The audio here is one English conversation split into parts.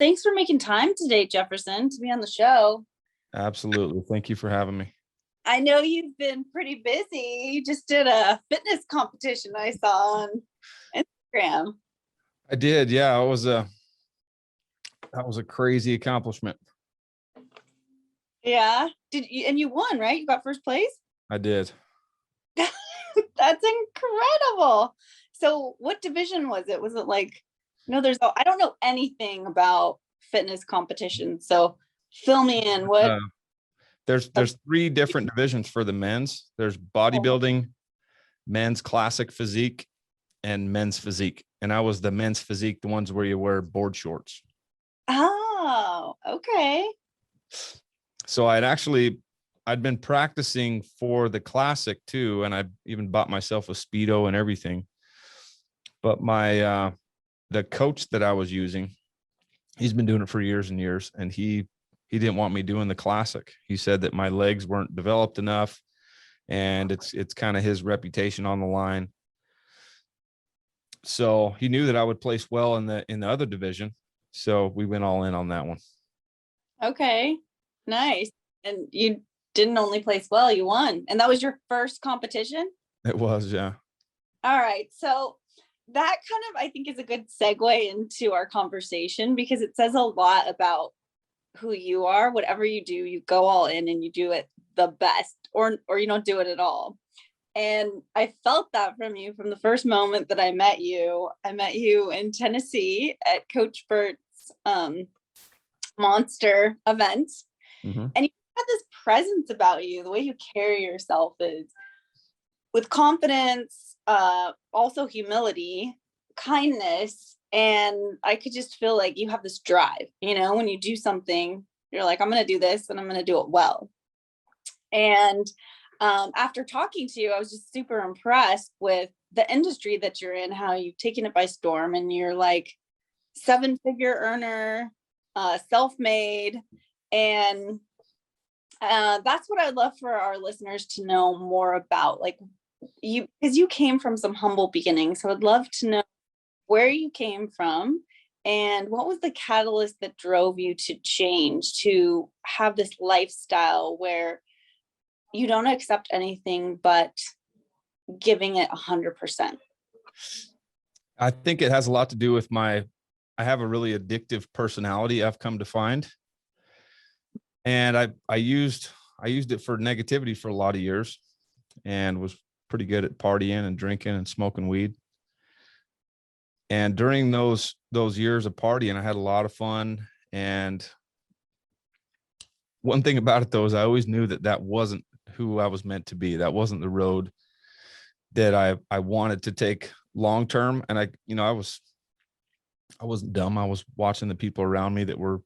thanks for making time today, Jefferson, to be on the show. Absolutely. Thank you for having me. I know you've been pretty busy. You just did a fitness competition I saw on Instagram. I did. Yeah, that was a crazy accomplishment. Yeah. And you won, right? You got first place? I did. That's incredible. So what division was it? Was it like, I don't know anything about fitness competitions. So fill me in. There's 3 different divisions for the men's. There's bodybuilding, men's classic physique, and men's physique. And I was the men's physique, the ones where you wear board shorts. Oh, okay. So I'd been practicing for the classic too. And I even bought myself a Speedo and everything. But the coach that I was using, he's been doing it for years and years. And he didn't want me doing the classic. He said that my legs weren't developed enough, and it's kind of his reputation on the line. So he knew that I would place well in the other division. So we went all in on that one. Okay, nice. And you didn't only place well, you won. And that was your first competition? It was, yeah. All right. So that kind of, I think, is a good segue into our conversation, because it says a lot about who you are. Whatever you do, you go all in and you do it the best, or you don't do it at all. And I felt that from you from the first moment that I met you. I met you in Tennessee at Coach Bert's Monster event. Mm-hmm. And you had this presence about you. The way you carry yourself is with confidence, also humility, kindness. And I could just feel like you have this drive, when you do something, you're like, I'm going to do this and I'm going to do it well. And after talking to you, I was just super impressed with the industry that you're in, how you've taken it by storm, and you're like 7-figure earner, self-made. And that's what I'd love for our listeners to know more about, like you, because you came from some humble beginnings. So I'd love to know where you came from and what was the catalyst that drove you to change, to have this lifestyle where you don't accept anything but giving it 100%. I think it has a lot to do with I have a really addictive personality, I've come to find. And I used it for negativity for a lot of years, and was pretty good at partying and drinking and smoking weed. And during those years of partying, I had a lot of fun. And one thing about it, though, is I always knew that wasn't who I was meant to be. That wasn't the road that I wanted to take long term. And I wasn't dumb. I was watching the people around me that were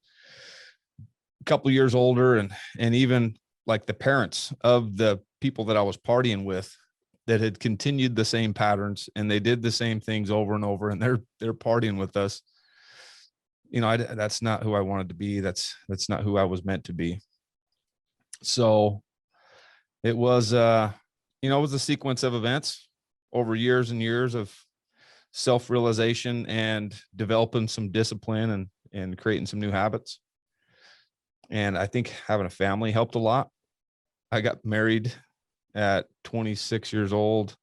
a couple of years older, and even like the parents of the people that I was partying with that had continued the same patterns, and they did the same things over and over, and they're partying with us. That's not who I wanted to be. That's not who I was meant to be. So it was, it was a sequence of events over years and years of self-realization and developing some discipline and creating some new habits. And I think having a family helped a lot. I got married at 26 years old,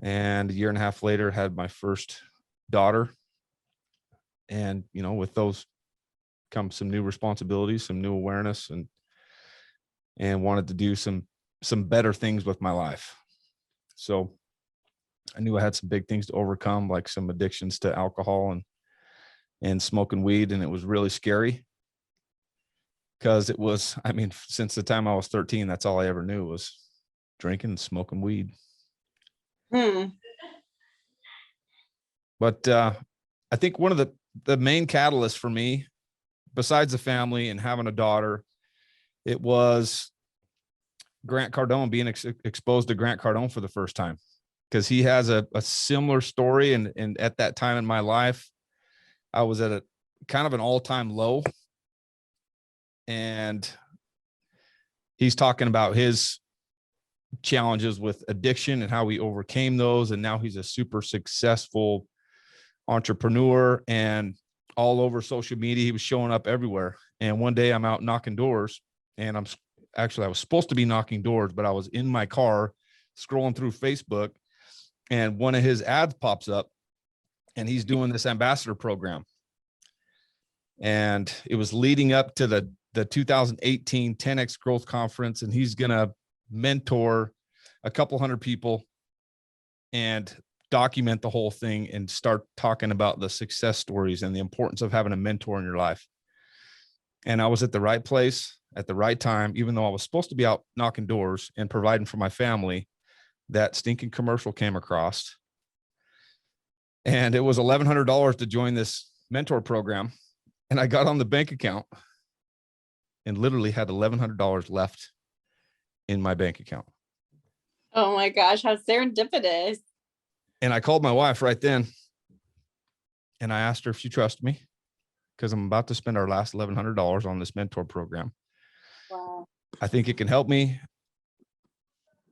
and a year and a half later had my first daughter. And, with those come some new responsibilities, some new awareness, and wanted to do some better things with my life. So I knew I had some big things to overcome, like some addictions to alcohol and smoking weed. And it was really scary, because it was, since the time I was 13, that's all I ever knew was drinking and smoking weed. But I think one of the main catalysts for me, besides the family and having a daughter, it was Grant Cardone, being exposed to Grant Cardone for the first time, because he has a similar story. And at that time in my life, I was at a kind of an all-time low. And he's talking about his challenges with addiction and how he overcame those. And now he's a super successful entrepreneur and all over social media. He was showing up everywhere. And one day I'm out knocking doors, and I was supposed to be knocking doors, but I was in my car scrolling through Facebook, and one of his ads pops up, and he's doing this ambassador program. And it was leading up to the 2018 10X Growth Conference, and he's going to mentor a couple hundred people and document the whole thing and start talking about the success stories and the importance of having a mentor in your life. And I was at the right place at the right time, even though I was supposed to be out knocking doors and providing for my family. That stinking commercial came across, and it was $1,100 to join this mentor program. And I got on the bank account and literally had $1,100 left in my bank account. Oh my gosh, how serendipitous. And I called my wife right then, and I asked her if she trusted me, because I'm about to spend our last $1,100 on this mentor program. Wow. I think it can help me.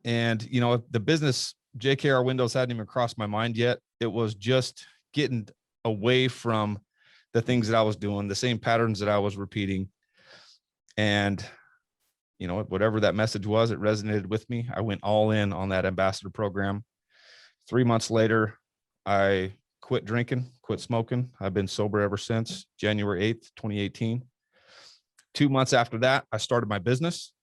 And, you know, the business JKR Windows hadn't even crossed my mind yet. It was just getting away from the things that I was doing, the same patterns that I was repeating. And, you know, whatever that message was, it resonated with me. I went all in on that ambassador program. 3 months later, I quit drinking, quit smoking. I've been sober ever since January 8th, 2018. 2 months after that, I started my business,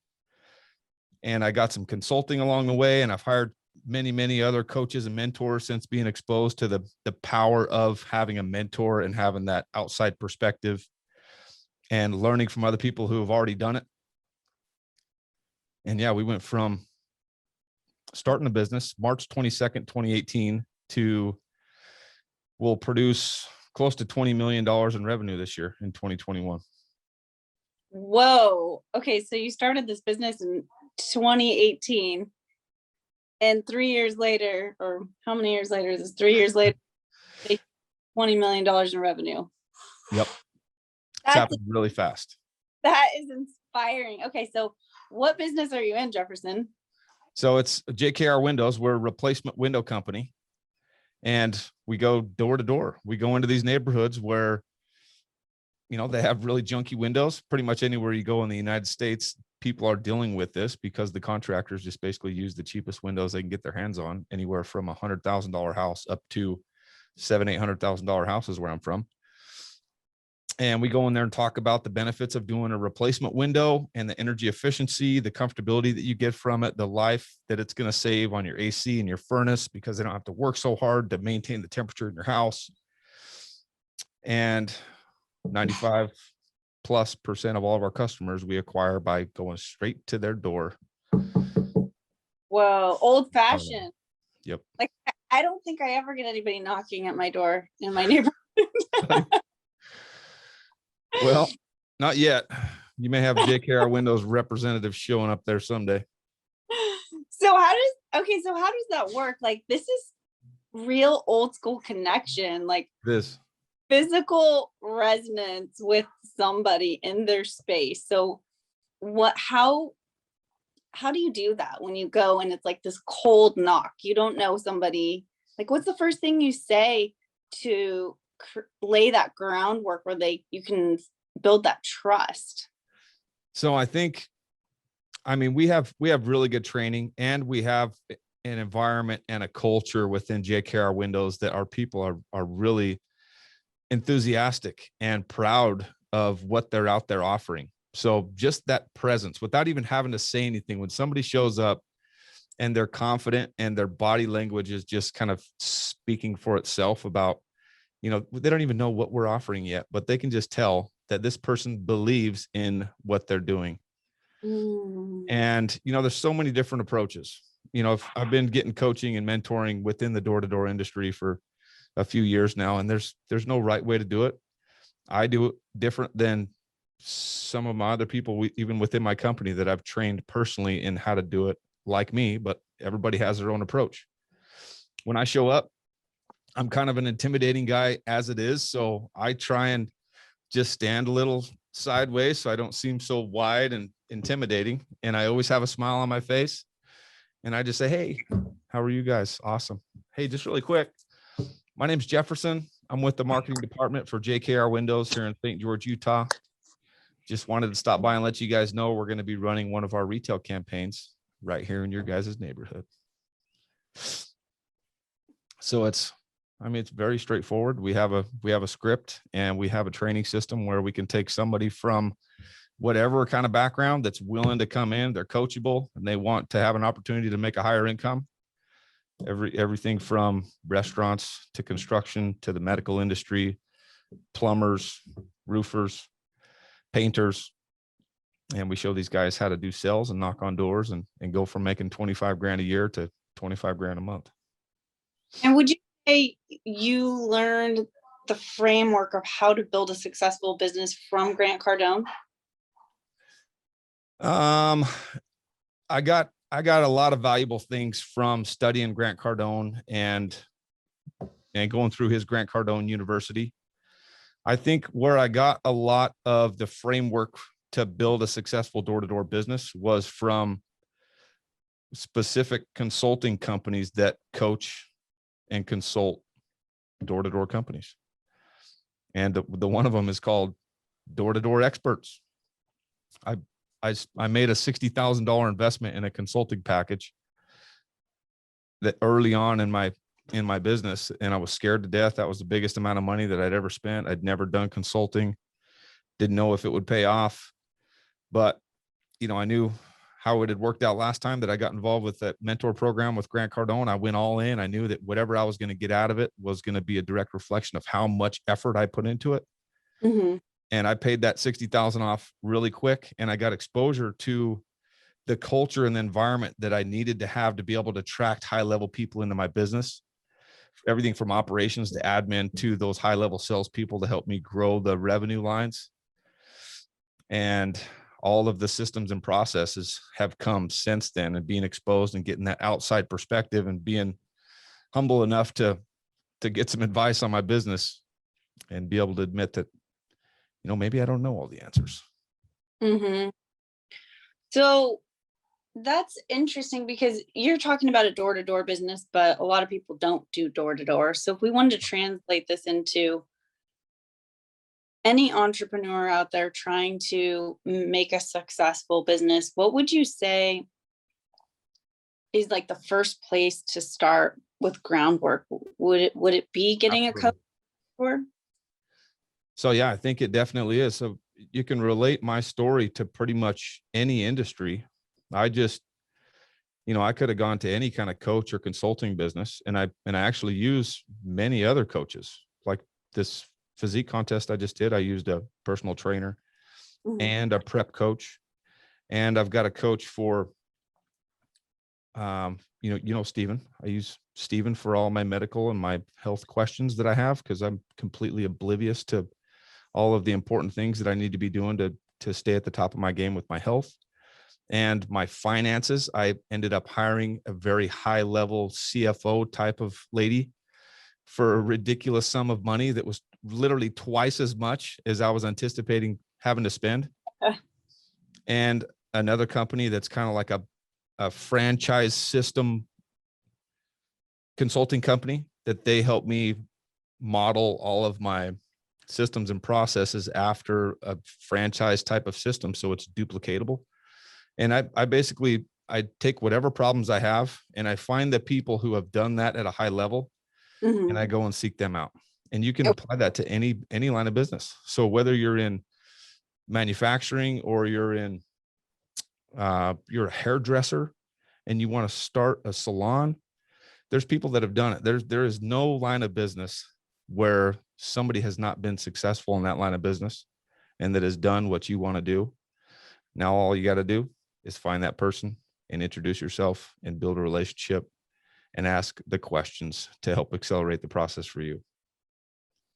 and I got some consulting along the way, and I've hired many other coaches and mentors since being exposed to the power of having a mentor and having that outside perspective and learning from other people who have already done it. And yeah, we went from starting a business March 22nd, 2018 to we'll produce close to $20 million in revenue this year in 2021. Whoa. Okay. So you started this business in 2018, and 3 years later, or how many years later is this? 3 years later, $20 million in revenue. Yep. It's happened really fast. That is inspiring. Okay. So what business are you in, Jefferson? So it's JKR Windows. We're a replacement window company, and we go door to door. We go into these neighborhoods where, you know, they have really junky windows. Pretty much anywhere you go in the United States, people are dealing with this because the contractors just basically use the cheapest windows they can get their hands on, anywhere from $100,000 house up to $700,000-$800,000 houses where I'm from. And we go in there and talk about the benefits of doing a replacement window and the energy efficiency, the comfortability that you get from it, the life that it's going to save on your AC and your furnace, because they don't have to work so hard to maintain the temperature in your house. And 95+% of all of our customers we acquire by going straight to their door. Whoa, old fashioned. Yep. Like, I don't think I ever get anybody knocking at my door in my neighborhood. Well, not yet. You may have JKR Windows representative showing up there someday. So how does that work? Like, this is real old school connection, like this physical resonance with somebody in their space. So how do you do that when you go and it's like this cold knock? You don't know somebody. Like, what's the first thing you say to lay that groundwork where you can build that trust? So we have really good training, and we have an environment and a culture within JKR Windows that our people are really enthusiastic and proud of what they're out there offering. So just that presence, without even having to say anything, when somebody shows up and they're confident and their body language is just kind of speaking for itself about, you know, they don't even know what we're offering yet, but they can just tell that this person believes in what they're doing. And, you know, there's so many different approaches. You know, I've been getting coaching and mentoring within the door-to-door industry for a few years now, and there's no right way to do it. I do it different than some of my other people, even within my company, that I've trained personally in how to do it like me, but everybody has their own approach. When I show up, I'm kind of an intimidating guy as it is. So I try and just stand a little sideways so I don't seem so wide and intimidating. And I always have a smile on my face. And I just say, hey, how are you guys? Awesome. Hey, just really quick. My name's Jefferson. I'm with the marketing department for JKR Windows here in St. George, Utah. Just wanted to stop by and let you guys know we're going to be running one of our retail campaigns right here in your guys' neighborhood. So it's very straightforward. We have a script and we have a training system where we can take somebody from whatever kind of background that's willing to come in, they're coachable and they want to have an opportunity to make a higher income. Everything from restaurants to construction to the medical industry, plumbers, roofers, painters. And we show these guys how to do sales and knock on doors and go from making 25 grand a year to 25 grand a month. And would you say you learned the framework of how to build a successful business from Grant Cardone? I got a lot of valuable things from studying Grant Cardone and going through his Grant Cardone University. I think where I got a lot of the framework to build a successful door-to-door business was from specific consulting companies that coach and consult door-to-door companies. And the one of them is called Door-to-Door Experts. I made a $60,000 investment in a consulting package that early on in my business, and I was scared to death. That was the biggest amount of money that I'd ever spent. I'd never done consulting, didn't know if it would pay off, but I knew how it had worked out last time that I got involved with that mentor program with Grant Cardone. I went all in. I knew that whatever I was going to get out of it was going to be a direct reflection of how much effort I put into it. Mm-hmm. And I paid that $60,000 off really quick. And I got exposure to the culture and the environment that I needed to have to be able to attract high level people into my business. Everything from operations to admin to those high level salespeople to help me grow the revenue lines. And all of the systems and processes have come since then, and being exposed and getting that outside perspective and being humble enough to get some advice on my business and be able to admit that, maybe I don't know all the answers. Mm-hmm. So that's interesting because you're talking about a door-to-door business, but a lot of people don't do door-to-door. So if we wanted to translate this into any entrepreneur out there trying to make a successful business, what would you say is like the first place to start with groundwork? Would it be getting Absolutely. A coach? So yeah, I think it definitely is. So you can relate my story to pretty much any industry. I just, I could have gone to any kind of coach or consulting business, and I actually use many other coaches. Like this physique contest I just did, I used a personal trainer and a prep coach, and I've got a coach for, Steven. I use Steven for all my medical and my health questions that I have, because I'm completely oblivious to all of the important things that I need to be doing to stay at the top of my game with my health and my finances. I ended up hiring a very high level CFO type of lady for a ridiculous sum of money that was literally twice as much as I was anticipating having to spend. And another company that's kind of like a franchise system consulting company that they help me model all of my systems and processes after a franchise type of system, so it's duplicatable. And I basically take whatever problems I have and I find the people who have done that at a high level, and I go and seek them out. And you can apply that to any line of business. So whether you're in manufacturing or you're a hairdresser and you want to start a salon, there's people that have done it. There is no line of business where somebody has not been successful in that line of business and that has done what you want to do. Now, all you got to do is find that person and introduce yourself and build a relationship and ask the questions to help accelerate the process for you.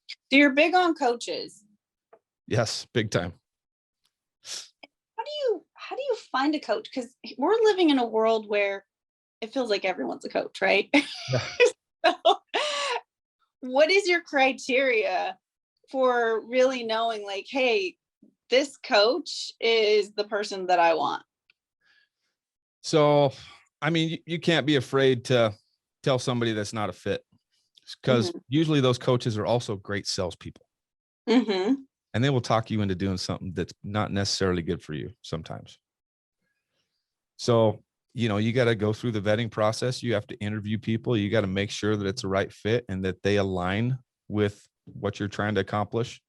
So you're big on coaches. Yes, big time. How do you find a coach? Because we're living in a world where it feels like everyone's a coach, right? Yeah. So, what is your criteria for really knowing, like, hey, this coach is the person that I want? So, I mean, you can't be afraid to tell somebody that's not a fit. because usually those coaches are also great salespeople. Mm-hmm. And they will talk you into doing something that's not necessarily good for you sometimes. So, you got to go through the vetting process. You have to interview people. You got to make sure that it's a right fit and that they align with what you're trying to accomplish.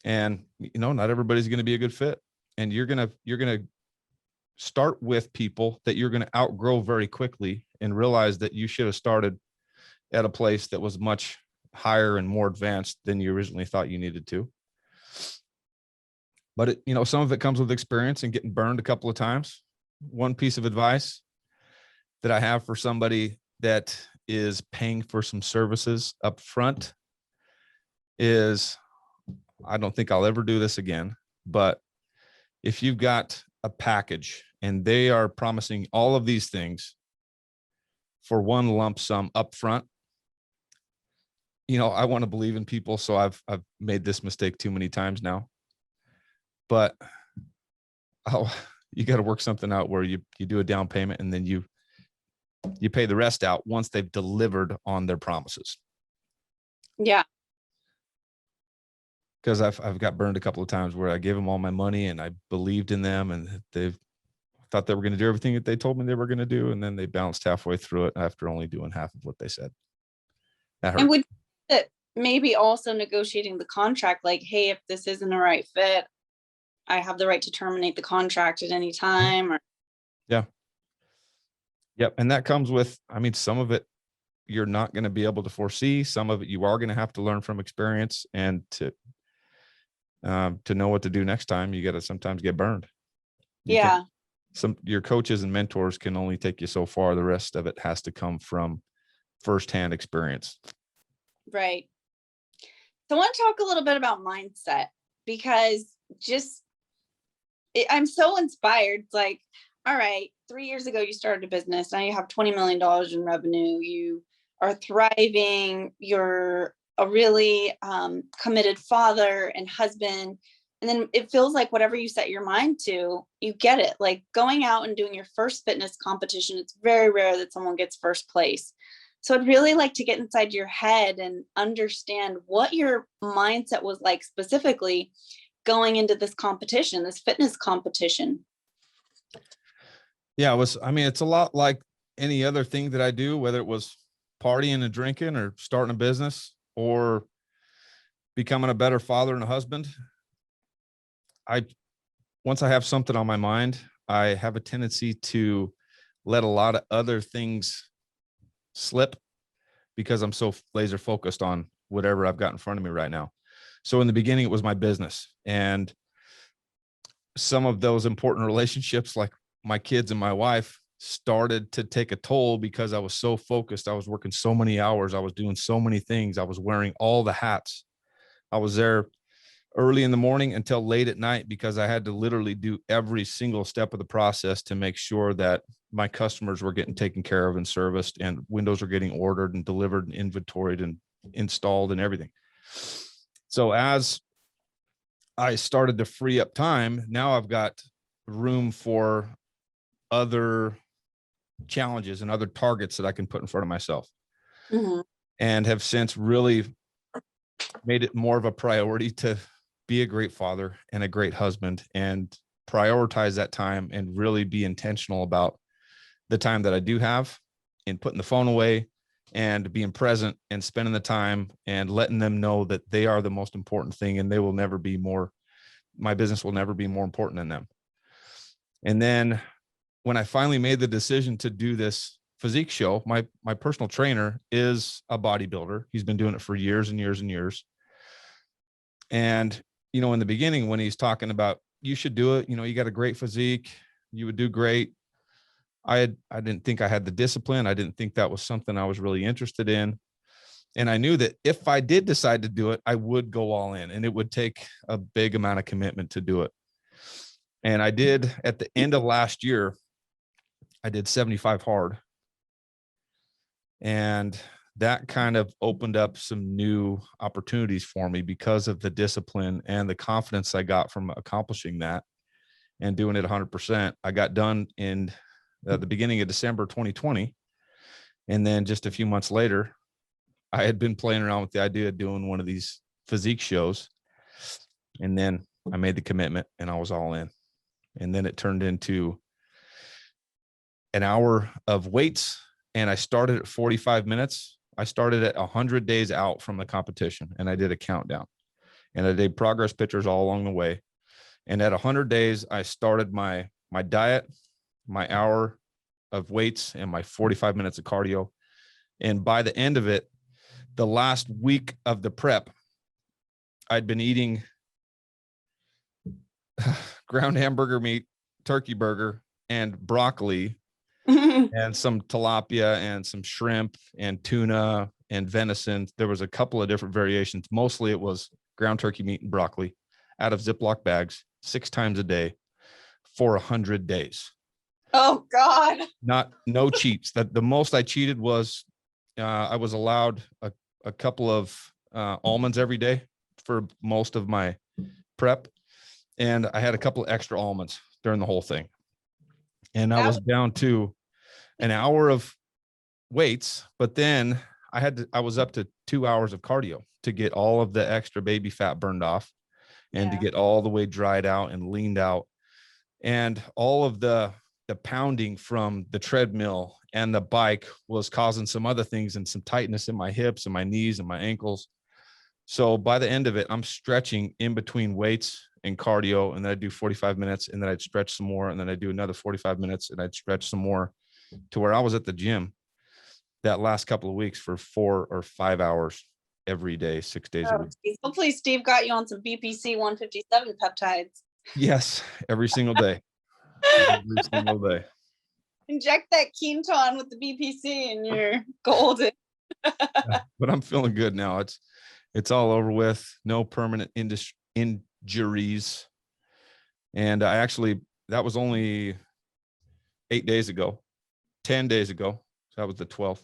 And, not everybody's going to be a good fit. And you're going to start with people that you're going to outgrow very quickly and realize that you should have started at a place that was much higher and more advanced than you originally thought you needed to. But some of it comes with experience and getting burned a couple of times. One piece of advice that I have for somebody that is paying for some services up front is, I don't think I'll ever do this again, but if you've got a package and they are promising all of these things for one lump sum up front, I want to believe in people. So I've made this mistake too many times now, but you got to work something out where you do a down payment and then you pay the rest out once they've delivered on their promises. Yeah. Because I've got burned a couple of times where I gave them all my money and I believed in them and they thought they were going to do everything that they told me they were going to do. And then they bounced halfway through it after only doing half of what they said. That hurt. And would maybe also negotiating the contract, like, hey, if this isn't a right fit, I have the right to terminate the contract at any time. Or yeah. Yep. And that comes with, some of it you're not going to be able to foresee. Some of it you are going to have to learn from experience, and to know what to do next time, you got to sometimes get burned. Your coaches and mentors can only take you so far. The rest of it has to come from firsthand experience. Right. So I want to talk a little bit about mindset, because I'm so inspired. It's like, all right, 3 years ago, you started a business. Now you have $20 million in revenue. You are thriving. You're a really committed father and husband. And then it feels like whatever you set your mind to, you get it. Like going out and doing your first fitness competition, it's very rare that someone gets first place. So I'd really like to get inside your head and understand what your mindset was like specifically going into this competition, this fitness competition. Yeah, it's a lot like any other thing that I do, whether it was partying and drinking or starting a business or becoming a better father and a husband. Once I have something on my mind, I have a tendency to let a lot of other things slip because I'm so laser focused on whatever I've got in front of me right now. So in the beginning, it was my business, and some of those important relationships, like my kids and my wife, started to take a toll because I was so focused. I was working so many hours. I was doing so many things. I was wearing all the hats. I was there early in the morning until late at night because I had to literally do every single step of the process to make sure that my customers were getting taken care of and serviced, and windows were getting ordered and delivered and inventoried and installed and everything. So as I started to free up time, now I've got room for other challenges and other targets that I can put in front of myself, and have since really made it more of a priority to be a great father and a great husband and prioritize that time and really be intentional about the time that I do have in putting the phone away and being present and spending the time and letting them know that they are the most important thing, and they will never be more, my business will never be more important than them. And then when I finally made the decision to do this physique show, my personal trainer is a bodybuilder. He's been doing it for years and years and years. And, in the beginning, when he's talking about, you should do it, you got a great physique, you would do great. I didn't think I had the discipline. I didn't think that was something I was really interested in. And I knew that if I did decide to do it, I would go all in, and it would take a big amount of commitment to do it. And I did. At the end of last year, I did 75 hard. And that kind of opened up some new opportunities for me because of the discipline and the confidence I got from accomplishing that and doing it 100%. I got done in the beginning of December 2020. And then just a few months later, I had been playing around with the idea of doing one of these physique shows. And then I made the commitment and I was all in. And then it turned into an hour of weights. And I started at 45 minutes. I started at 100 days out from the competition, and I did a countdown, and I did progress pictures all along the way. And at 100 days, I started my diet, my hour of weights, and my 45 minutes of cardio. And by the end of it, the last week of the prep, I'd been eating ground hamburger meat, turkey burger, and broccoli, and some tilapia and some shrimp and tuna and venison. There was a couple of different variations. Mostly it was ground turkey meat and broccoli out of Ziploc bags 6 times a day for 100 days. Oh God. No cheats. That the most I cheated was I was allowed a couple of almonds every day for most of my prep. And I had a couple of extra almonds during the whole thing. And I was down to an hour of weights, but then I was up to 2 hours of cardio to get all of the extra baby fat burned off and to get all the way dried out and leaned out. And all of the pounding from the treadmill and the bike was causing some other things and some tightness in my hips and my knees and my ankles. So by the end of it, I'm stretching in between weights and cardio, and then I'd do 45 minutes, and then I'd stretch some more, and then I'd do another 45 minutes, and I'd stretch some more, to where I was at the gym that last couple of weeks for 4 or 5 hours every day, 6 days a week. Hopefully Steve got you on some BPC 157 peptides. Yes, every single day. Every single day. Inject that Quinton with the BPC and you're golden. But I'm feeling good now. It's all over with. No permanent injuries. And that was only 8 days ago, 10 days ago. So that was the 12th,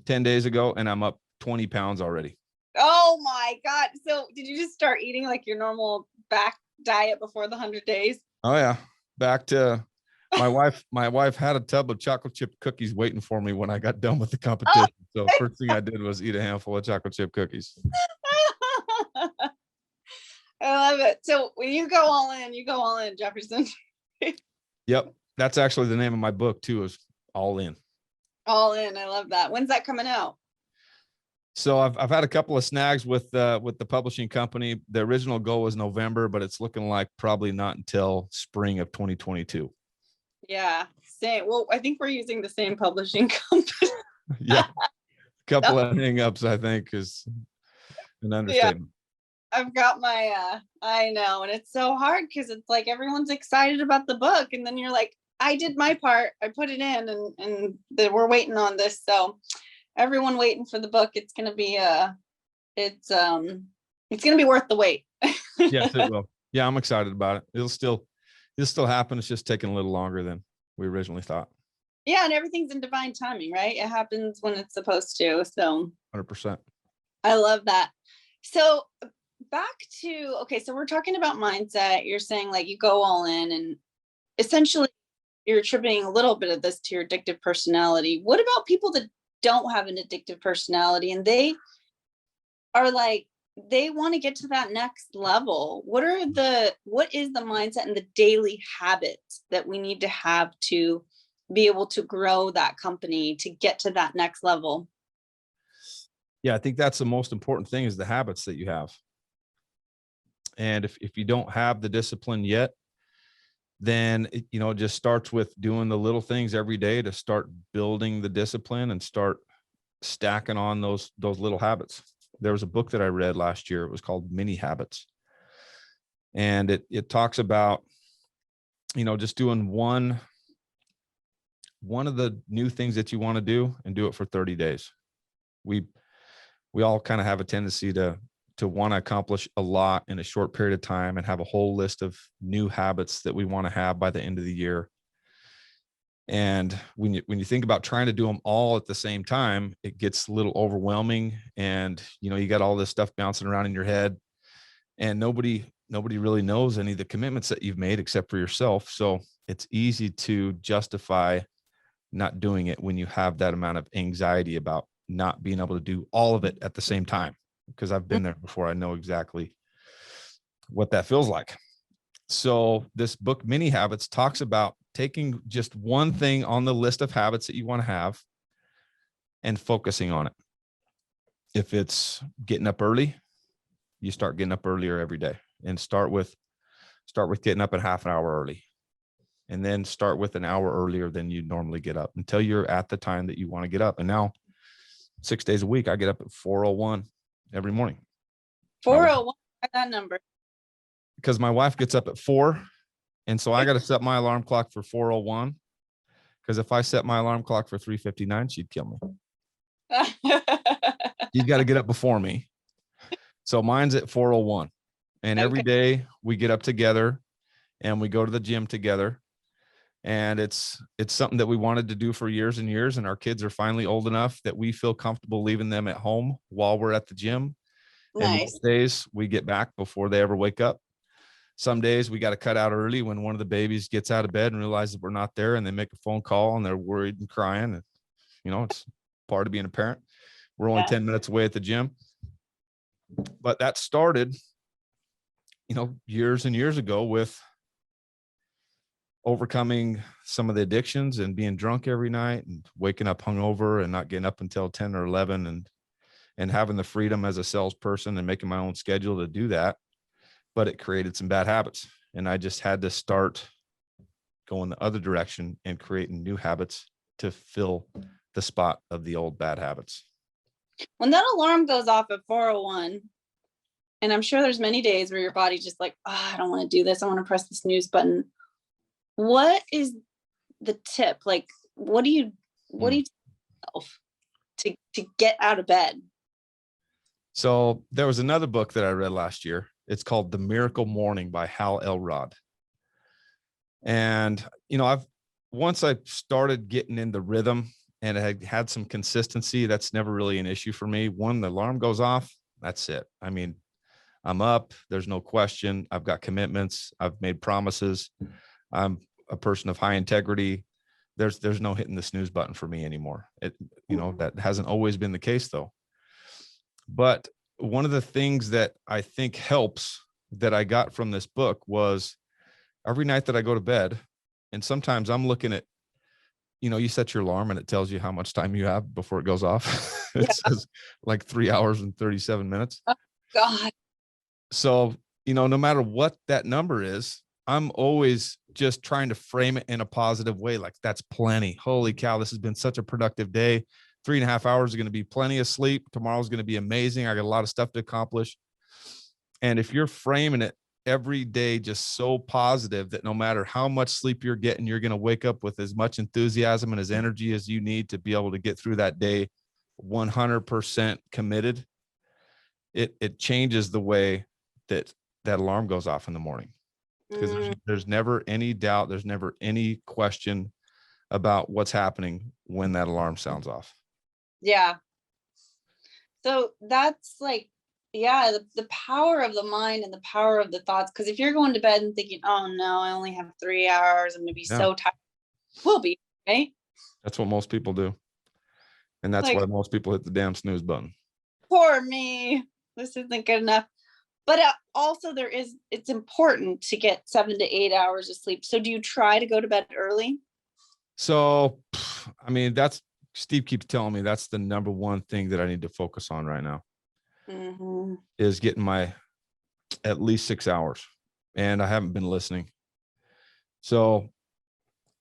10 days ago. And I'm up 20 pounds already. Oh my God. So did you just start eating like your normal back diet before the 100 days? Oh yeah. Back to my wife had a tub of chocolate chip cookies waiting for me when I got done with the competition. So first thing I did was eat a handful of chocolate chip cookies. I love it. So when you go all in, Jefferson. Yep. That's actually the name of my book too, is All In. All In. I love that. When's that coming out? So I've had a couple of snags with the publishing company. The original goal was November, but it's looking like probably not until spring of 2022. Yeah. Same. Well, I think we're using the same publishing company. Yeah. A couple of hang-ups, I think, is an understatement. Yeah. I've got my I know, and it's so hard because it's like everyone's excited about the book, and then you're like, I did my part, I put it in, and we're waiting on this. So everyone waiting for the book. It's gonna be it's gonna be worth the wait. Yes, it will. Yeah, I'm excited about it. It'll still happen. It's just taking a little longer than we originally thought. Yeah, and everything's in divine timing, right? It happens when it's supposed to. So 100%. I love that. So back to, okay, so we're talking about mindset. You're saying like you go all in, and essentially you're attributing a little bit of this to your addictive personality. What about people that don't have an addictive personality and they are like, they want to get to that next level? What is the mindset and the daily habits that we need to have to be able to grow that company to get to that next level? Yeah, I think that's the most important thing, is the habits that you have. And if you don't have the discipline yet, then it just starts with doing the little things every day to start building the discipline and start stacking on those little habits. There was a book that I read last year. It was called Mini Habits. And it talks about, just doing one of the new things that you want to do and do it for 30 days. We all kind of have a tendency to want to accomplish a lot in a short period of time and have a whole list of new habits that we want to have by the end of the year. And when you think about trying to do them all at the same time, it gets a little overwhelming, and you got all this stuff bouncing around in your head, and nobody really knows any of the commitments that you've made except for yourself. So it's easy to justify not doing it when you have that amount of anxiety about not being able to do all of it at the same time, because I've been there before. I know exactly what that feels like. So this book, Mini Habits, talks about taking just one thing on the list of habits that you want to have and focusing on it. If it's getting up early, you start getting up earlier every day, and start with getting up at half an hour early, and then start with an hour earlier than you normally get up until you're at the time that you want to get up. And now 6 days a week, I get up at 4:01 every morning. 4:01, that number. Because my wife gets up at 4. And so I got to set my alarm clock for 4:01. Because if I set my alarm clock for 3:59, she'd kill me. She's got to get up before me. So mine's at 4:01. And every day we get up together and we go to the gym together. And it's something that we wanted to do for years and years. And our kids are finally old enough that we feel comfortable leaving them at home while we're at the gym. Nice. And most days we get back before they ever wake up. Some days we got to cut out early when one of the babies gets out of bed and realizes we're not there, and they make a phone call and they're worried and crying. And, you know, it's part of being a parent. We're only 10 minutes away at the gym. But that started, you know, years and years ago with overcoming some of the addictions and being drunk every night and waking up hungover and not getting up until 10 or 11, and having the freedom as a salesperson and making my own schedule to do that. But it created some bad habits, and I just had to start going the other direction and creating new habits to fill the spot of the old bad habits. When that alarm goes off at 4:01, and I'm sure there's many days where your body just like, oh, I don't want to do this. I want to press the snooze button. What is the tip? Like, what do you tell yourself to get out of bed? So there was another book that I read last year. It's called The Miracle Morning by Hal Elrod. And, you know, once I started getting in the rhythm and I had some consistency, that's never really an issue for me. When the alarm goes off, that's it. I mean, I'm up, there's no question. I've got commitments. I've made promises. I'm a person of high integrity. There's no hitting the snooze button for me anymore. That hasn't always been the case though. But one of the things that I think helps that I got from this book was every night that I go to bed, and sometimes I'm looking at, you know, you set your alarm and it tells you how much time you have before it goes off. It says like 3 hours and 37 minutes. Oh, God. So, you know, no matter what that number is, I'm always just trying to frame it in a positive way. Like, that's plenty. Holy cow, this has been such a productive day. 3.5 hours are going to be plenty of sleep. Tomorrow's going to be amazing. I got a lot of stuff to accomplish. And if you're framing it every day just so positive that no matter how much sleep you're getting, you're going to wake up with as much enthusiasm and as energy as you need to be able to get through that day 100% committed, it changes the way that alarm goes off in the morning. Because there's never any doubt, there's never any question about what's happening when that alarm sounds off. Yeah. So that's like, the power of the mind and the power of the thoughts. Because if you're going to bed and thinking, oh no, I only have 3 hours, I'm going to be so tired. We'll be, right? That's what most people do. And that's why most people hit the damn snooze button. Poor me. This isn't good enough. But also it's important to get 7 to 8 hours of sleep. So do you try to go to bed early? So, I mean, Steve keeps telling me that's the number one thing that I need to focus on right now, is getting my at least 6 hours. And I haven't been listening. So,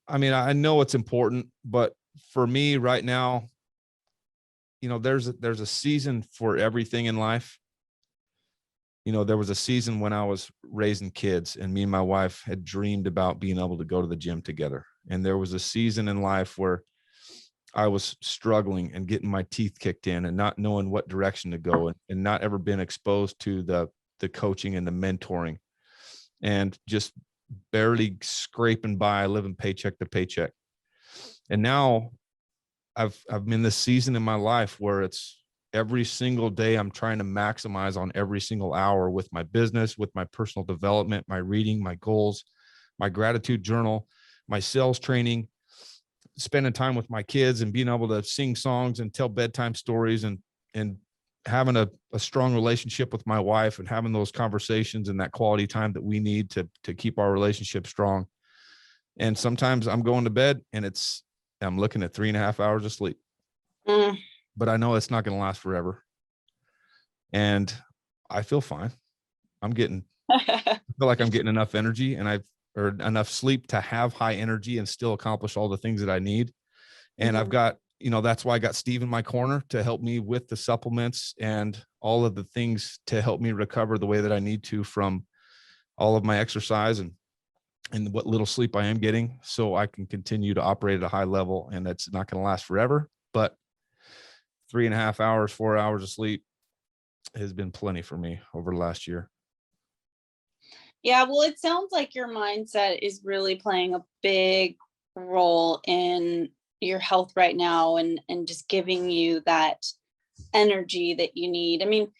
I mean, I know it's important, but for me right now, you know, there's a season for everything in life. You know, there was a season when I was raising kids and me and my wife had dreamed about being able to go to the gym together. And there was a season in life where I was struggling and getting my teeth kicked in and not knowing what direction to go, and not ever been exposed to the coaching and the mentoring, and just barely scraping by, living paycheck to paycheck. And now I'm in this season in my life where it's every single day I'm trying to maximize on every single hour with my business, with my personal development, my reading, my goals, my gratitude journal, my sales training, spending time with my kids and being able to sing songs and tell bedtime stories and having a strong relationship with my wife and having those conversations and that quality time that we need to keep our relationship strong. And sometimes I'm going to bed and I'm looking at 3.5 hours of sleep, but I know it's not going to last forever. And I feel fine. I feel like I'm getting enough energy or enough sleep to have high energy and still accomplish all the things that I need. And I've got, that's why I got Steve in my corner to help me with the supplements and all of the things to help me recover the way that I need to from all of my exercise and what little sleep I am getting, so I can continue to operate at a high level. And that's not going to last forever, but 3.5 hours, 4 hours of sleep has been plenty for me over the last year. Yeah, well, it sounds like your mindset is really playing a big role in your health right now and just giving you that energy that you need. I mean,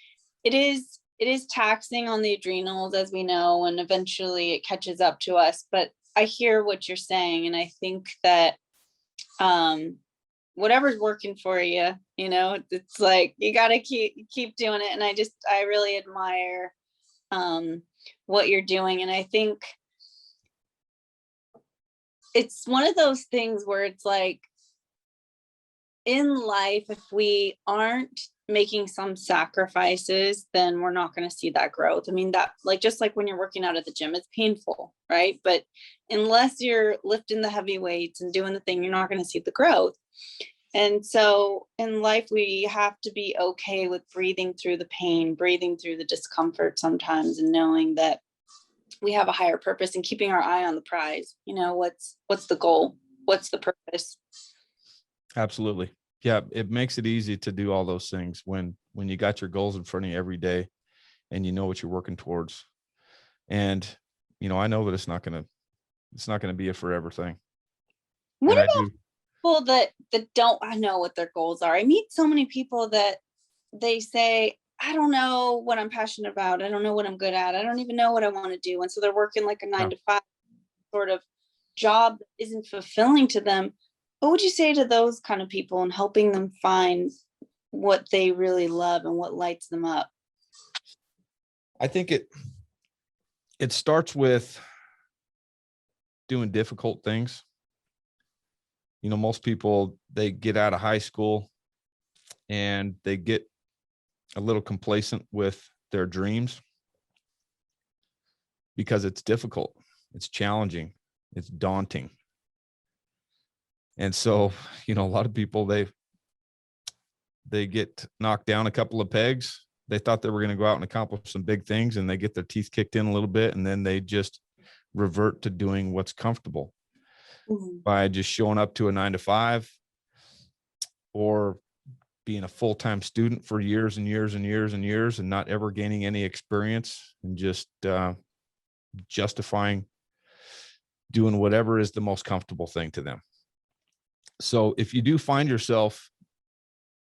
it is taxing on the adrenals, as we know, and eventually it catches up to us. But I hear what you're saying, and I think that whatever's working for you, it's like you got to keep doing it. And I really admire what you're doing. And I think it's one of those things where it's like, in life, if we aren't making some sacrifices, then we're not going to see that growth. I mean, that just like when you're working out at the gym, it's painful, right? But unless you're lifting the heavy weights and doing the thing, you're not going to see the growth. And so in life, we have to be okay with breathing through the pain, breathing through the discomfort sometimes, and knowing that we have a higher purpose and keeping our eye on the prize. What's the goal? What's the purpose? Absolutely. Yeah. It makes it easy to do all those things when you got your goals in front of you every day and you know what you're working towards. And, I know that it's not going to be a forever thing. What about people that don't know what their goals are? I meet so many people that they say, I don't know what I'm passionate about. I don't know what I'm good at. I don't even know what I want to do. And so they're working like a 9 to 5 sort of job that isn't fulfilling to them. What would you say to those kind of people and helping them find what they really love and what lights them up? I think it starts with doing difficult things. Most people, they get out of high school and they get a little complacent with their dreams because it's difficult, it's challenging, it's daunting. And so, a lot of people, they get knocked down a couple of pegs. They thought they were going to go out and accomplish some big things, and they get their teeth kicked in a little bit, and then they just revert to doing what's comfortable by just showing up to a 9 to 5 or being a full-time student for years and years and years and years and not ever gaining any experience and just justifying doing whatever is the most comfortable thing to them. So if you do find yourself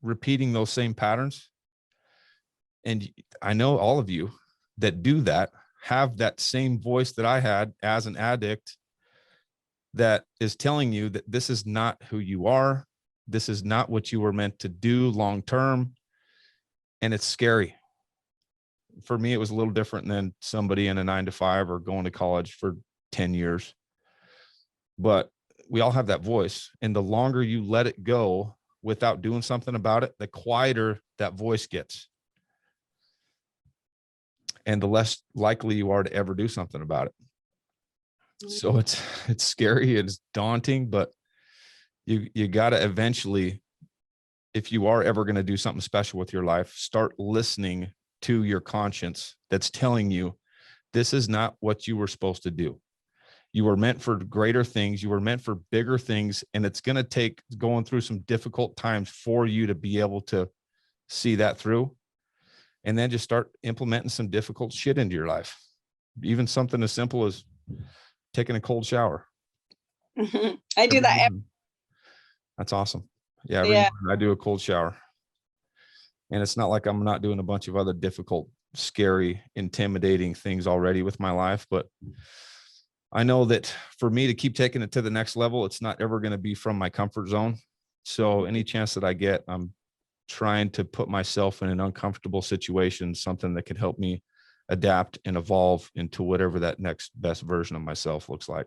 repeating those same patterns, and I know all of you that do that have that same voice that I had as an addict that is telling you that this is not who you are. This is not what you were meant to do long term. And it's scary. For me, it was a little different than somebody in a 9 to 5 or going to college for 10 years. But we all have that voice. And the longer you let it go without doing something about it, the quieter that voice gets. And the less likely you are to ever do something about it. So it's scary, it's daunting, but you got to eventually, if you are ever going to do something special with your life, start listening to your conscience that's telling you this is not what you were supposed to do. You were meant for greater things. You were meant for bigger things. And it's going to take going through some difficult times for you to be able to see that through. And then just start implementing some difficult shit into your life. Even something as simple as taking a cold shower. I do that. That's awesome. Yeah, every morning I do a cold shower. And it's not like I'm not doing a bunch of other difficult, scary, intimidating things already with my life, but I know that for me to keep taking it to the next level, it's not ever going to be from my comfort zone. So any chance that I get, I'm trying to put myself in an uncomfortable situation, something that can help me adapt and evolve into whatever that next best version of myself looks like.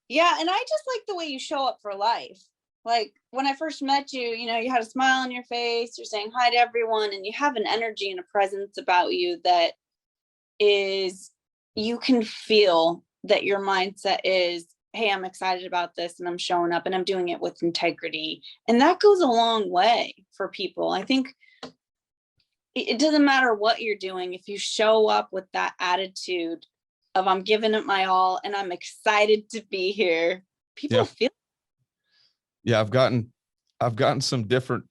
Yeah. And I just like the way you show up for life. Like when I first met you, you know, you had a smile on your face, you're saying hi to everyone, and you have an energy and a presence about you that is, you can feel that your mindset is, hey, I'm excited about this and I'm showing up and I'm doing it with integrity. And that goes a long way for people. I think it doesn't matter what you're doing. If you show up with that attitude of I'm giving it my all and I'm excited to be here, people feel. Yeah, I've gotten some different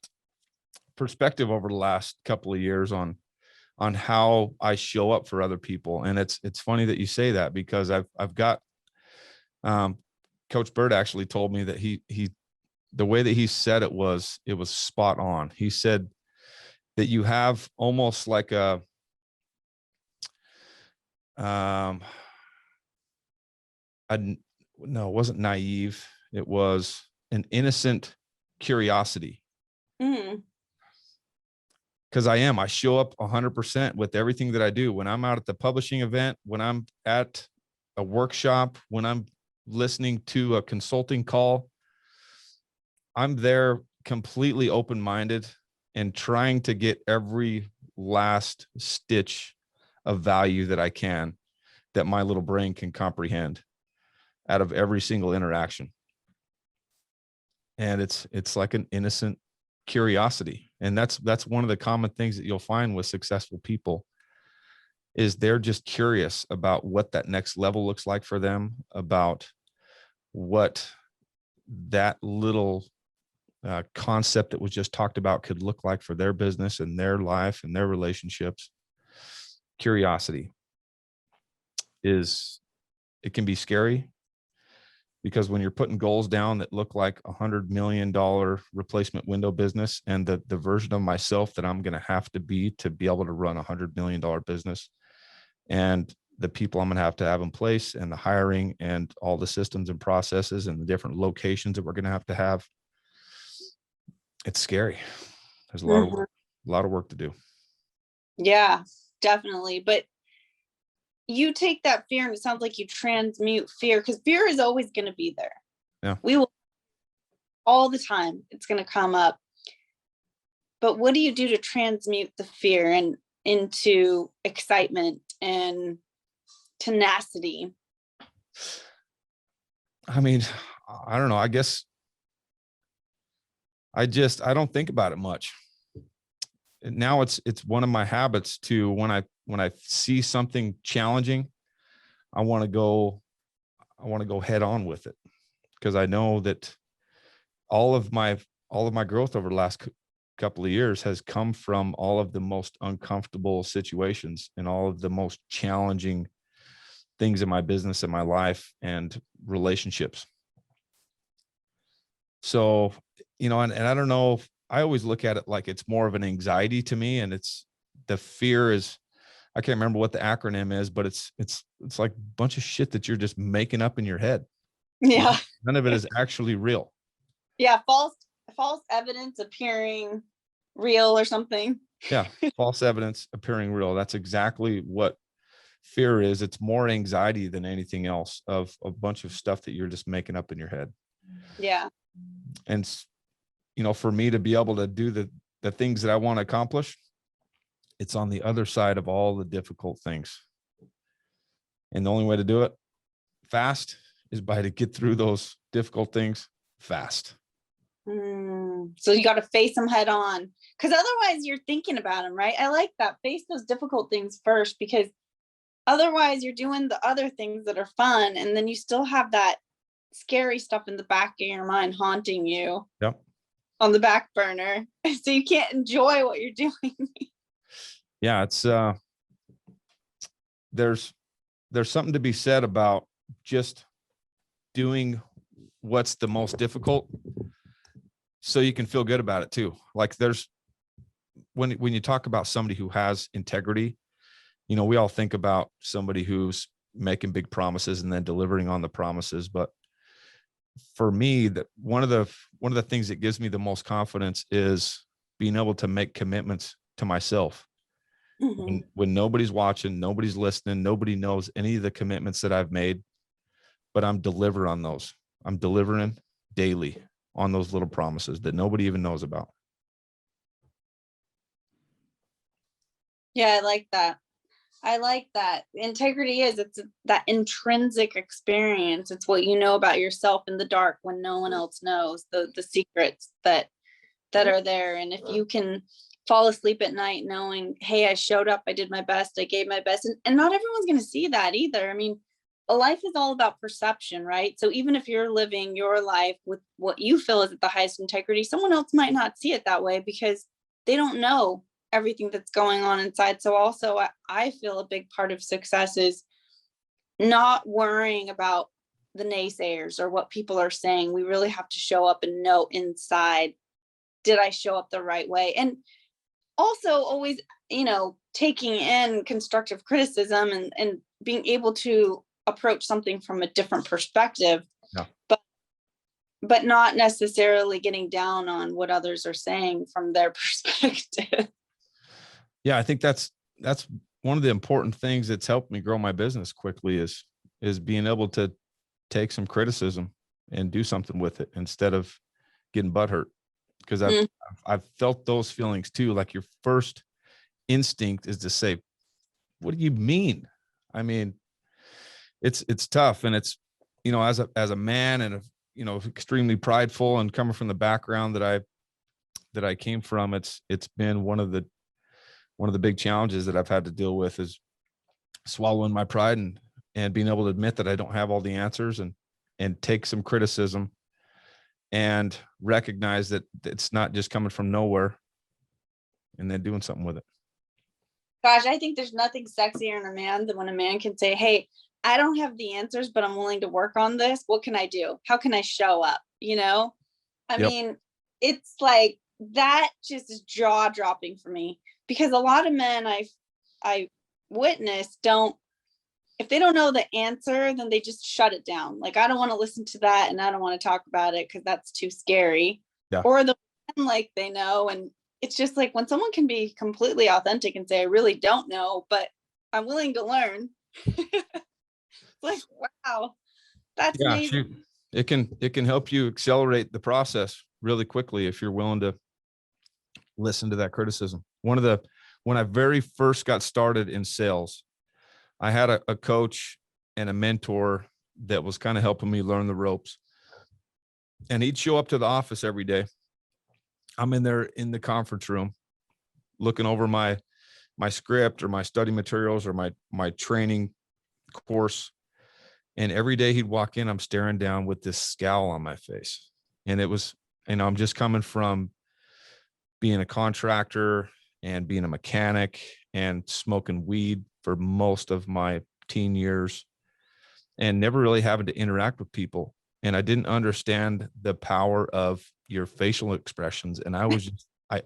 perspective over the last couple of years on how I show up for other people. And it's funny that you say that, because I've got Coach Bird actually told me that he the way that he said it was spot on. He said that you have almost like a no, it wasn't naive. It was an innocent curiosity. Mm. Because I show up 100% with everything that I do. When I'm out at the publishing event, when I'm at a workshop, when I'm listening to a consulting call, I'm there completely open-minded and trying to get every last stitch of value that I can, that my little brain can comprehend out of every single interaction. And it's like an innocent curiosity. And that's one of the common things that you'll find with successful people, is they're just curious about what that next level looks like for them, about what that little concept that was just talked about could look like for their business and their life and their relationships. Curiosity it can be scary, because when you're putting goals down that look like $100 million replacement window business, and the version of myself that I'm going to have to be able to run $100 million business, and the people I'm going to have in place, and the hiring and all the systems and processes and the different locations that we're going to have, it's scary. There's a lot of work, to do. Yeah, definitely. But you take that fear, and it sounds like you transmute fear, because fear is always going to be there. Yeah. We will, all the time, it's going to come up. But what do you do to transmute the fear and into excitement and tenacity? I mean, I don't know. I guess I don't think about it much. Now it's one of my habits to, when I see something challenging, I want to go head on with it, because I know that all of my growth over the last couple of years has come from all of the most uncomfortable situations and all of the most challenging things in my business and my life and relationships. So, and I don't know, I always look at it like it's more of an anxiety to me, and the fear is, I can't remember what the acronym is, but it's like a bunch of shit that you're just making up in your head. Yeah. None of it is actually real. Yeah. False evidence appearing real or something. Yeah. False evidence appearing real. That's exactly what fear is. It's more anxiety than anything else, of a bunch of stuff that you're just making up in your head. Yeah. And, for me to be able to do the things that I want to accomplish, it's on the other side of all the difficult things. And the only way to do it fast is by to get through those difficult things fast. So you got to face them head on, because otherwise you're thinking about them, right? I like that. Face those difficult things first, because otherwise you're doing the other things that are fun, and then you still have that scary stuff in the back of your mind haunting you. Yep. On the back burner, so you can't enjoy what you're doing. Yeah, it's there's something to be said about just doing what's the most difficult, so you can feel good about it too. Like when you talk about somebody who has integrity, we all think about somebody who's making big promises and then delivering on the promises. But for me, that one of the things that gives me the most confidence is being able to make commitments to myself. When nobody's watching, nobody's listening, nobody knows any of the commitments that I've made, but I'm delivering on those. I'm delivering daily on those little promises that nobody even knows about. Yeah, I like that. I like that. Integrity it's that intrinsic experience. It's what you know about yourself in the dark when no one else knows, the secrets that are there. And if you can fall asleep at night knowing, hey, I showed up, I did my best, I gave my best. And not everyone's going to see that either. I mean, a life is all about perception, right? So even if you're living your life with what you feel is at the highest integrity, someone else might not see it that way because they don't know everything that's going on inside. So also I feel a big part of success is not worrying about the naysayers or what people are saying. We really have to show up and know inside, did I show up the right way? And also always, taking in constructive criticism and being able to approach something from a different perspective, but not necessarily getting down on what others are saying from their perspective. Yeah, I think that's one of the important things that's helped me grow my business quickly is being able to take some criticism and do something with it instead of getting butthurt. Because I've felt those feelings too. Like your first instinct is to say, what do you mean? I mean, it's tough. And it's, as a man and, extremely prideful and coming from the background that I came from, it's been one of the big challenges that I've had to deal with is swallowing my pride and being able to admit that I don't have all the answers and take some criticism and recognize that it's not just coming from nowhere and then doing something with it. Gosh, I think there's nothing sexier in a man than when a man can say, hey, I don't have the answers, but I'm willing to work on this. What can I do? How can I show up? I mean, it's like that just is jaw dropping for me because a lot of men I witness if they don't know the answer, then they just shut it down. Like, I don't want to listen to that. And I don't want to talk about it because that's too scary. Yeah. Or like they know. And it's just like when someone can be completely authentic and say, I really don't know, but I'm willing to learn. It's like, wow, that's amazing. It can help you accelerate the process really quickly if you're willing to listen to that criticism. When I very first got started in sales, I had a coach and a mentor that was kind of helping me learn the ropes. And he'd show up to the office every day. I'm in there in the conference room looking over my script or my study materials or my training course. And every day he'd walk in, I'm staring down with this scowl on my face. And it was, I'm just coming from being a contractor and being a mechanic and smoking weed for most of my teen years and never really having to interact with people. And I didn't understand the power of your facial expressions. And I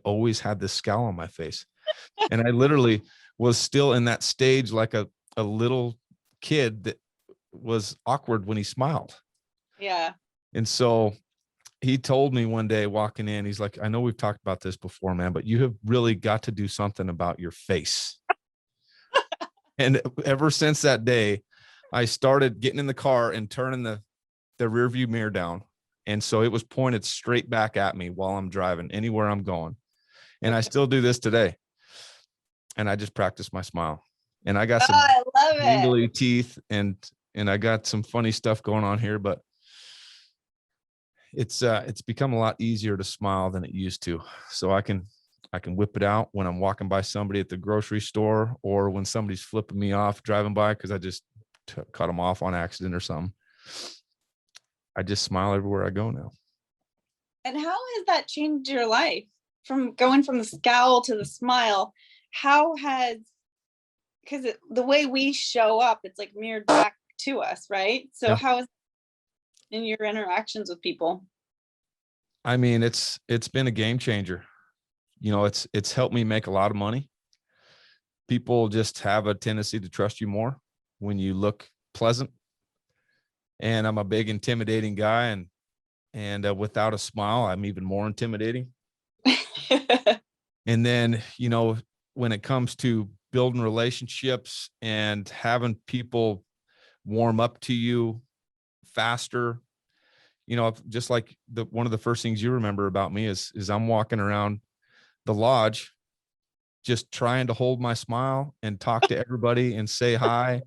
always had this scowl on my face. And I literally was still in that stage like a little kid that was awkward when he smiled. Yeah. And so he told me one day walking in, he's like, I know we've talked about this before, man, but you have really got to do something about your face. And ever since that day, I started getting in the car and turning the rear view mirror down. And so it was pointed straight back at me while I'm driving anywhere I'm going. And I still do this today. And I just practice my smile. And I got some jingly teeth and I got some funny stuff going on here, but it's become a lot easier to smile than it used to. So I can whip it out when I'm walking by somebody at the grocery store or when somebody's flipping me off driving by because I just cut them off on accident or something. I just smile everywhere I go now. And how has that changed your life from going from the scowl to the smile? Because the way we show up, it's like mirrored back to us, right? So how is it in your interactions with people? I mean, it's been a game changer. It's helped me make a lot of money. People just have a tendency to trust you more when you look pleasant, and I'm a big intimidating guy, and without a smile, I'm even more intimidating. And then, you know, when it comes to building relationships and having people warm up to you faster, you know, just like one of the first things you remember about me is I'm walking around the lodge, just trying to hold my smile and talk to everybody and say hi,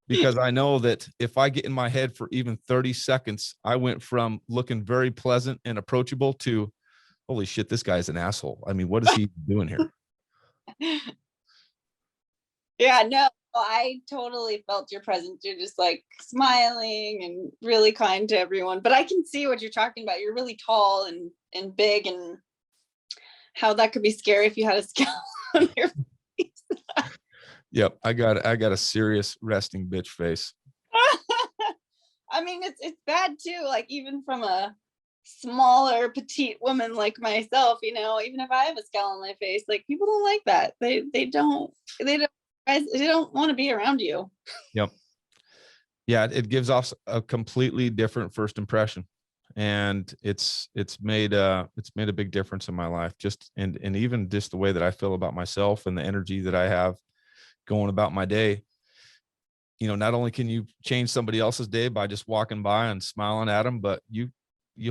because I know that if I get in my head for even 30 seconds, I went from looking very pleasant and approachable to, holy shit, this guy's an asshole. I mean, what is he doing here? Yeah, no, I totally felt your presence. You're just like smiling and really kind to everyone. But I can see what you're talking about. You're really tall and big, and how that could be scary if you had a scowl on your face. Yep, I got a serious resting bitch face. I mean, it's bad too. Like, even from a smaller, petite woman like myself, you know, even if I have a scowl on my face, like, people don't like that. They don't want to be around you. Yep. Yeah, it gives off a completely different first impression, and it's made a big difference in my life. Just and even just the way that I feel about myself and the energy that I have going about my day. You know, not only can you change somebody else's day by just walking by and smiling at them, but you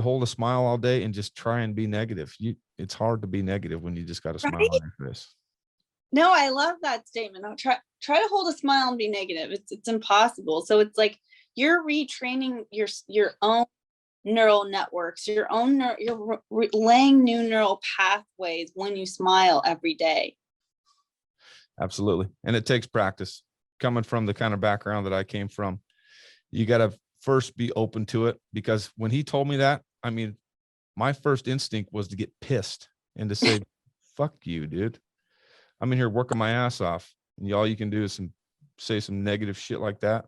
hold a smile all day and just try and be negative. It's hard to be negative when you just got a smile on your face. No, I love that statement. I'll try to hold a smile and be negative. It's impossible. So it's like you're retraining your own neural networks, you're laying new neural pathways when you smile every day. Absolutely. And it takes practice. Coming from the kind of background that I came from, you got to first be open to it, because when he told me that, I mean, my first instinct was to get pissed and to say, fuck you, dude. I'm in here working my ass off, and all you can do is say some negative shit like that.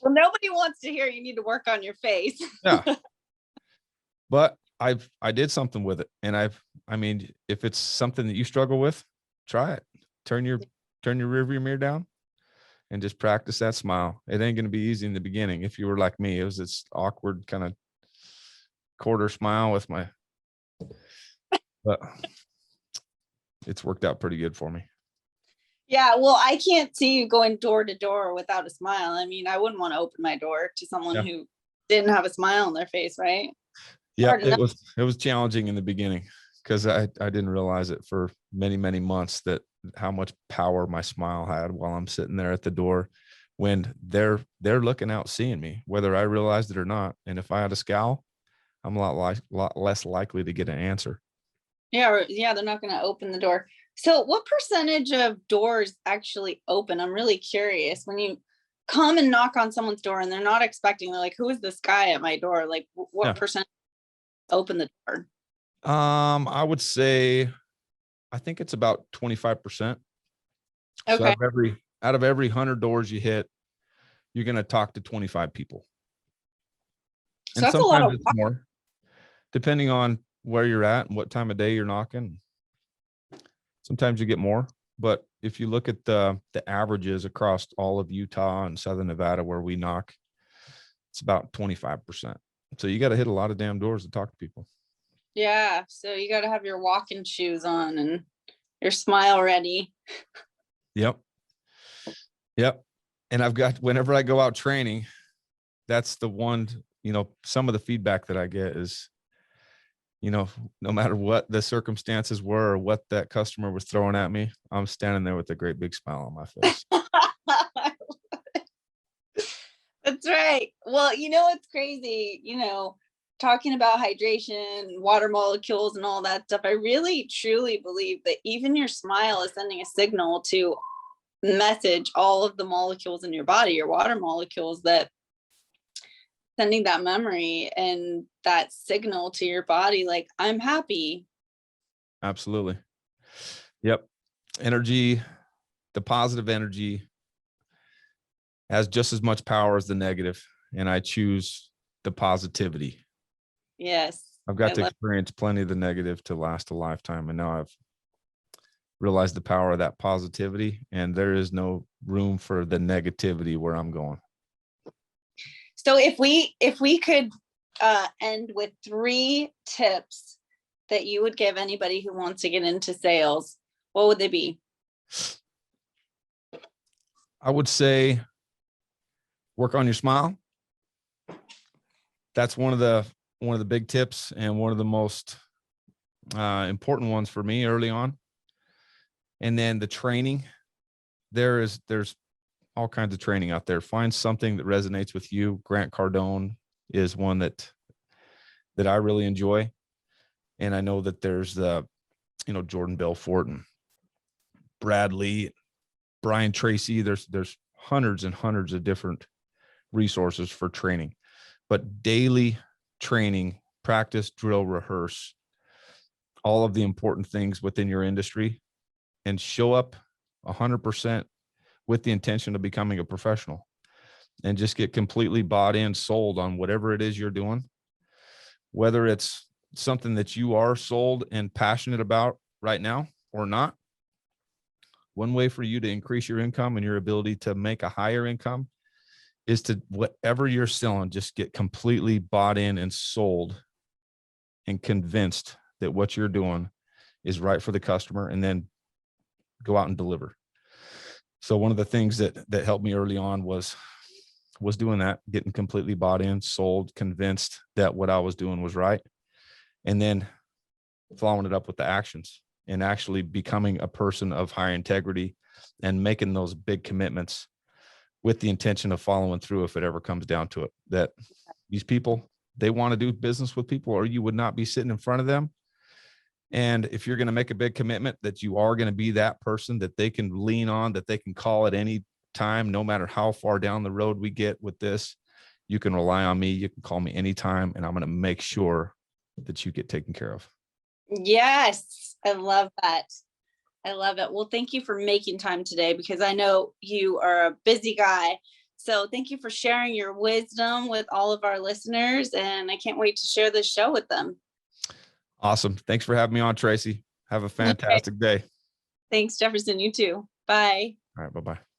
Well, nobody wants to hear you need to work on your face. Yeah. But I did something with it. And I mean, if it's something that you struggle with, try it. Turn your rearview mirror down and just practice that smile. It ain't going to be easy in the beginning. If you were like me, it was this awkward kind of quarter smile with but it's worked out pretty good for me. Yeah, well, I can't see you going door to door without a smile. I mean, I wouldn't want to open my door to someone who didn't have a smile on their face, right? Yeah, it was challenging in the beginning, because I didn't realize it for many, many months, that how much power my smile had while I'm sitting there at the door, when they're looking out, seeing me, whether I realized it or not. And if I had a scowl, I'm a lot less likely to get an answer. Yeah, they're not going to open the door. So what percentage of doors actually open? I'm really curious. When you come and knock on someone's door and they're not expecting, they're like, who is this guy at my door? Like, what percent open the door? I would say, I think it's about 25%. Okay. So out of every 100 doors you hit, you're going to talk to 25 people. So and that's a lot of it's more, depending on where you're at and what time of day you're knocking. Sometimes you get more, but if you look at the averages across all of Utah and Southern Nevada where we knock, it's about 25%. So you got to hit a lot of damn doors to talk to people. Yeah. So you got to have your walking shoes on and your smile ready. Yep. And I've got, whenever I go out training, that's the one, you know, some of the feedback that I get is, you know, no matter what the circumstances were or what that customer was throwing at me, I'm standing there with a great big smile on my face. That's right. Well, you know, it's crazy, you know, talking about hydration, water molecules and all that stuff. I really, truly believe that even your smile is sending a signal to message all of the molecules in your body, your water molecules, that sending that memory and that signal to your body, like, I'm happy. Absolutely. Yep. Energy, the positive energy has just as much power as the negative, and I choose the positivity. Yes. I've got to experience plenty of the negative to last a lifetime, and now I've realized the power of that positivity, and there is no room for the negativity where I'm going. So if we could end with 3 tips that you would give anybody who wants to get into sales, what would they be? I would say work on your smile. That's one of the big tips and one of the most important ones for me early on. And then the training, there's all kinds of training out there. Find something that resonates with you. Grant Cardone is one that I really enjoy. And I know that there's Jordan Belfort and Brad Lee, Brian Tracy. There's hundreds and hundreds of different resources for training, but daily training, practice, drill, rehearse, all of the important things within your industry, and show up 100% with the intention of becoming a professional, and just get completely bought in, sold on whatever it is you're doing, whether it's something that you are sold and passionate about right now or not. One way for you to increase your income and your ability to make a higher income is to, whatever you're selling, just get completely bought in and sold and convinced that what you're doing is right for the customer, and then go out and deliver. So one of the things that helped me early on was doing that, getting completely bought in, sold, convinced that what I was doing was right, and then following it up with the actions and actually becoming a person of high integrity and making those big commitments with the intention of following through if it ever comes down to it. That these people, they want to do business with people, or you would not be sitting in front of them. And if you're going to make a big commitment, that you are going to be that person that they can lean on, that they can call at any time, no matter how far down the road we get with this. You can rely on me. You can call me anytime, and I'm going to make sure that you get taken care of. Yes, I love that. I love it. Well, thank you for making time today, because I know you are a busy guy. So thank you for sharing your wisdom with all of our listeners, and I can't wait to share this show with them. Awesome. Thanks for having me on, Tracy. Have a fantastic day. Thanks, Jefferson. You too. Bye. All right. Bye-bye.